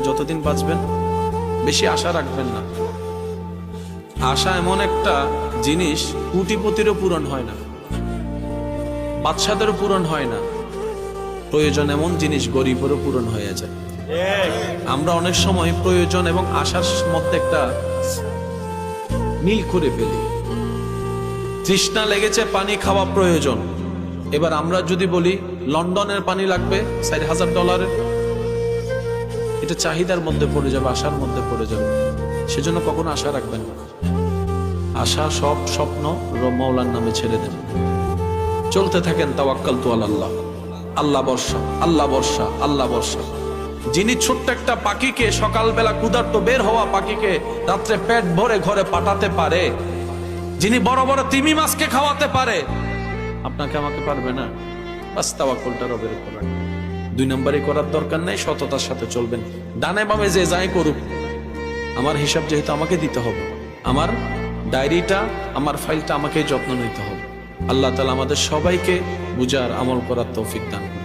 যতদিন বাঁচবেন বেশি আশা রাখবেন না। আশা এমন একটা জিনিস, কোটিপতিরও পূরণ হয় না, বাদশাদেরও পূরণ হয় না। প্রয়োজন এমন জিনিস গরিবেরও পূরণ হয়ে যায়। আমরা অনেক সময় প্রয়োজন এবং আশার মধ্যে একটা মিল করে ফেলি। তৃষ্ণা লেগেছে, পানি খাওয়া প্রয়োজন। এবার আমরা যদি বলি লন্ডনের পানি লাগবে $60,000, এটা চাহিদার মধ্যে পড়ে যাবে, আশার মধ্যে পড়ে যাবে। সেজন্য কখনো আশা রাখবেন না। আশা সব স্বপ্ন মওলার নামে ছেড়ে দেন, চলতে থাকেন তাওয়াক্কালতু আলাল্লাহ। আল্লাহ বর্ষা, আল্লাহ বর্ষা, আল্লাহ বর্ষা। যিনি ছোট্ট একটা পাখিকে, সকালবেলা ক্ষুধার্ত বের হওয়া পাখিকে রাত্রে পেট ভরে ঘরে পাঠাতে পারে, যিনি বড় বড় তিমি মাছকে খাওয়াতে পারে, আপনাকে আমাকে পারবে না? বাস তাওয়াক্কুলটা রবের উপর রাখবেন। 2 নম্বরই করার দরকার নেই, সততার সাথে চলবেন। ডানে বামে যে যাই করুক, আমার হিসাব যেহেতু আমাকে দিতে হবে, আমার ডায়েরিটা, আমার ফাইলটা আমাকেই যত্ন নিতে হবে। আল্লাহ তাআলা আমাদের সবাইকে বুঝার, আমল করার তৌফিক দান করুন।